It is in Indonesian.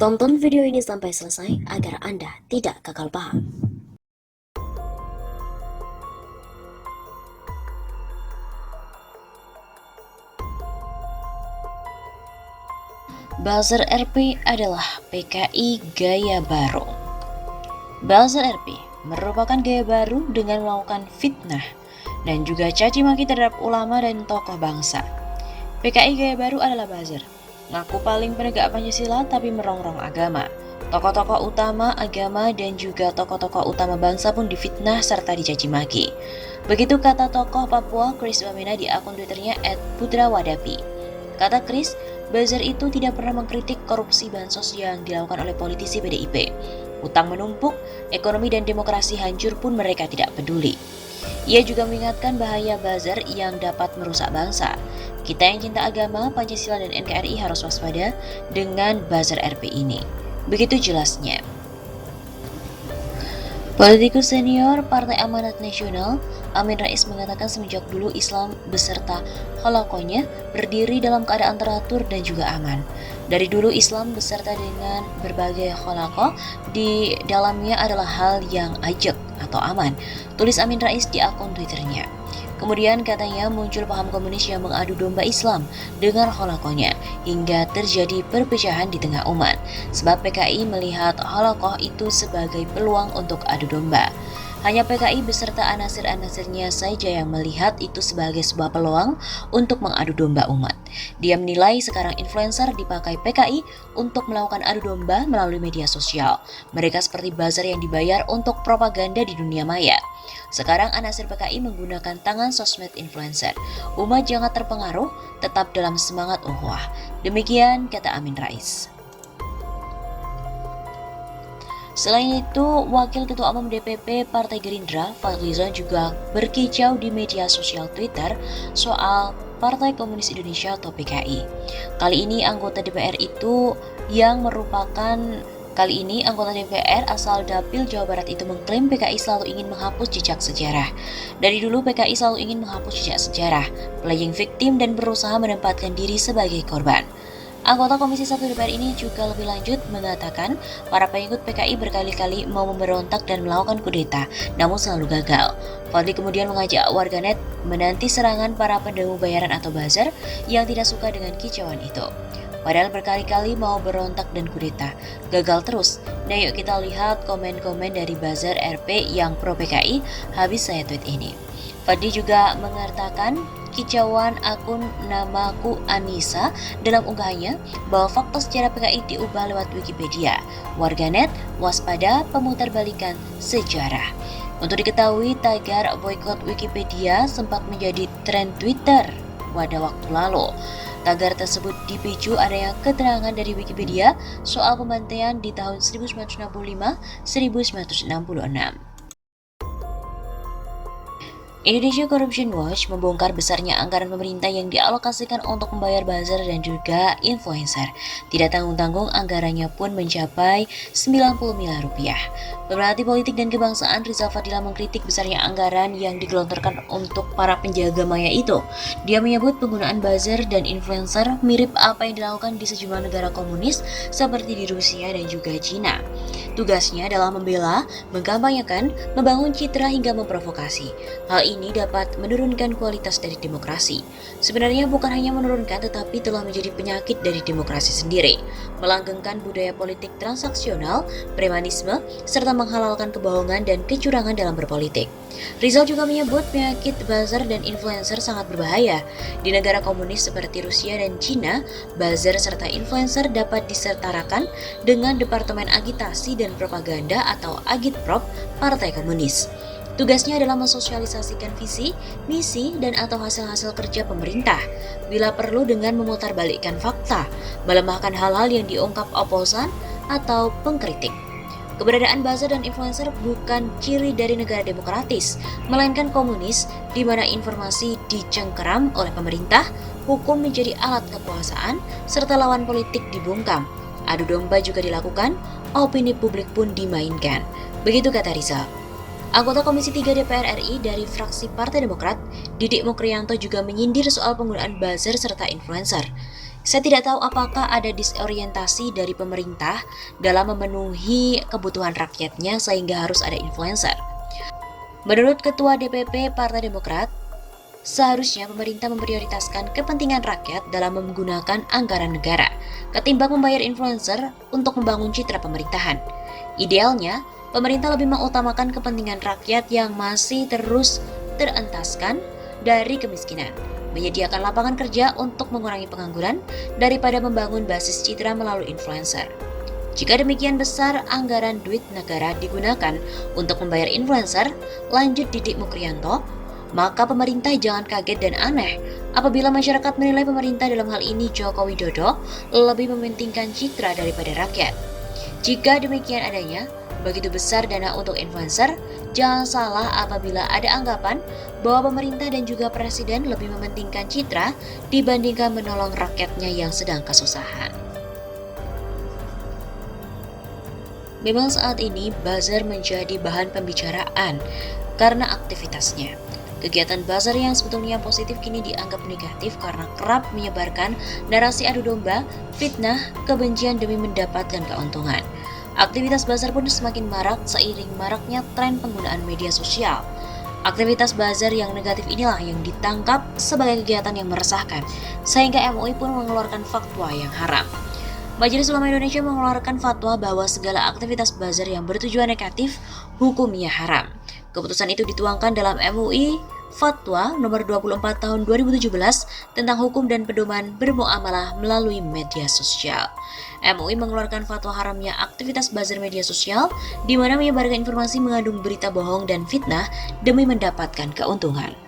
Tonton video ini sampai selesai agar Anda tidak gagal paham. Buzzer RP adalah PKI gaya baru. Buzzer RP merupakan gaya baru dengan melakukan fitnah dan juga caci maki terhadap ulama dan tokoh bangsa. PKI gaya baru adalah buzzer, ngaku paling penegak Pancasila tapi merongrong agama. Tokoh-tokoh utama agama dan juga tokoh-tokoh utama bangsa pun difitnah serta dicaci maki. Begitu kata tokoh Papua Chris Wamena di akun Twitternya @putrawadapi. Kata Chris, buzzer itu tidak pernah mengkritik korupsi bansos yang dilakukan oleh politisi PDIP. Utang menumpuk, ekonomi dan demokrasi hancur pun mereka tidak peduli. Ia juga mengingatkan bahaya buzzer yang dapat merusak bangsa. Kita yang cinta agama, Pancasila dan NKRI harus waspada dengan buzzer RP ini. Begitu jelasnya. Politikus senior Partai Amanat Nasional, Amin Rais mengatakan semenjak dulu Islam beserta halakohnya berdiri dalam keadaan teratur dan juga aman. Dari dulu Islam beserta dengan berbagai halakoh di dalamnya adalah hal yang ajak atau aman, tulis Amin Rais di akun Twitternya. Kemudian katanya muncul paham komunis yang mengadu domba Islam dengan halakohnya hingga terjadi perpecahan di tengah umat. Sebab PKI melihat halakoh itu sebagai peluang untuk adu domba. Hanya PKI beserta anasir-anasirnya saja yang melihat itu sebagai sebuah peluang untuk mengadu domba umat. Dia menilai sekarang influencer dipakai PKI untuk melakukan adu domba melalui media sosial. Mereka seperti buzzer yang dibayar untuk propaganda di dunia maya. Sekarang anasir PKI menggunakan tangan sosmed influencer. Umat jangan terpengaruh, tetap dalam semangat ukhuwah. Demikian kata Amin Rais. Selain itu, Wakil Ketua Umum DPP Partai Gerindra, Fadlizon juga berkicau di media sosial Twitter soal Partai Komunis Indonesia atau PKI. Kali ini anggota DPR asal Dapil Jawa Barat itu mengklaim PKI selalu ingin menghapus jejak sejarah. Dari dulu PKI selalu ingin menghapus jejak sejarah, playing victim dan berusaha menempatkan diri sebagai korban. Anggota Komisi 1 DPR ini juga lebih lanjut mengatakan para pengikut PKI berkali-kali mau memberontak dan melakukan kudeta, namun selalu gagal. Fadli kemudian mengajak warganet menanti serangan para pendemo bayaran atau buzzer yang tidak suka dengan kicauan itu. Padahal berkali-kali mau berontak dan kudeta, gagal terus. Nah yuk kita lihat komen-komen dari buzzer RP yang pro PKI habis saya tweet ini. Fadli juga mengatakan kicauan akun namaku Anissa dalam unggahannya bahwa fakta sejarah PKI diubah lewat Wikipedia. Warganet waspada pemutarbalikan sejarah. Untuk diketahui, tagar boykot Wikipedia sempat menjadi tren Twitter pada waktu lalu. Tagar tersebut dipicu adanya keterangan dari Wikipedia soal pembantaian di tahun 1965-1966. Indonesia Corruption Watch membongkar besarnya anggaran pemerintah yang dialokasikan untuk membayar buzzer dan juga influencer. Tidak tanggung-tanggung anggarannya pun mencapai 90 miliar rupiah. Pemerhati politik dan kebangsaan Rizal Fadila mengkritik besarnya anggaran yang digelontorkan untuk para penjaga maya itu. Dia menyebut penggunaan buzzer dan influencer mirip apa yang dilakukan di sejumlah negara komunis seperti di Rusia dan juga Cina. Tugasnya adalah membela, mengkampanyekan, membangun citra hingga memprovokasi. Hal ini dapat menurunkan kualitas dari demokrasi. Sebenarnya bukan hanya menurunkan tetapi telah menjadi penyakit dari demokrasi sendiri, melanggengkan budaya politik transaksional, premanisme, serta menghalalkan kebohongan dan kecurangan dalam berpolitik. Rizal juga menyebut penyakit buzzer dan influencer sangat berbahaya. Di negara komunis seperti Rusia dan Cina, buzzer serta influencer dapat disetarakan dengan Departemen Agitasi dan Propaganda atau Agitprop Partai Komunis. Tugasnya adalah mensosialisasikan visi, misi, dan atau hasil-hasil kerja pemerintah, bila perlu dengan memutarbalikkan fakta, melemahkan hal-hal yang diungkap oposan atau pengkritik. Keberadaan buzzer dan influencer bukan ciri dari negara demokratis, melainkan komunis, di mana informasi dicengkeram oleh pemerintah, hukum menjadi alat kekuasaan, serta lawan politik dibungkam. Adu domba juga dilakukan, opini publik pun dimainkan. Begitu kata Rizal. Anggota Komisi 3 DPR RI dari fraksi Partai Demokrat, Didik Mukriyanto juga menyindir soal penggunaan buzzer serta influencer. Saya tidak tahu apakah ada disorientasi dari pemerintah dalam memenuhi kebutuhan rakyatnya sehingga harus ada influencer. Menurut Ketua DPP Partai Demokrat, seharusnya pemerintah memprioritaskan kepentingan rakyat dalam menggunakan anggaran negara, ketimbang membayar influencer untuk membangun citra pemerintahan. Idealnya, pemerintah lebih mengutamakan kepentingan rakyat yang masih terus terentaskan dari kemiskinan, menyediakan lapangan kerja untuk mengurangi pengangguran, daripada membangun basis citra melalui influencer. Jika demikian besar anggaran duit negara digunakan untuk membayar influencer, lanjut Didik Mukrianto, maka pemerintah jangan kaget dan aneh apabila masyarakat menilai pemerintah dalam hal ini Joko Widodo lebih mementingkan citra daripada rakyat. Jika demikian adanya, begitu besar dana untuk influencer, jangan salah apabila ada anggapan bahwa pemerintah dan juga presiden lebih mementingkan citra dibandingkan menolong rakyatnya yang sedang kesusahan. Memang saat ini buzzer menjadi bahan pembicaraan karena aktivitasnya. Kegiatan buzzer yang sebetulnya positif kini dianggap negatif karena kerap menyebarkan narasi adu domba, fitnah, kebencian demi mendapatkan keuntungan. Aktivitas buzzer pun semakin marak seiring maraknya tren penggunaan media sosial. Aktivitas buzzer yang negatif inilah yang ditangkap sebagai kegiatan yang meresahkan, sehingga MUI pun mengeluarkan fatwa yang haram. Majelis Ulama Indonesia mengeluarkan fatwa bahwa segala aktivitas buzzer yang bertujuan negatif hukumnya haram. Keputusan itu dituangkan dalam MUI Fatwa nomor 24 tahun 2017 tentang hukum dan pedoman bermuamalah melalui media sosial. MUI mengeluarkan fatwa haramnya aktivitas buzzer media sosial di mana menyebarkan informasi mengandung berita bohong dan fitnah demi mendapatkan keuntungan.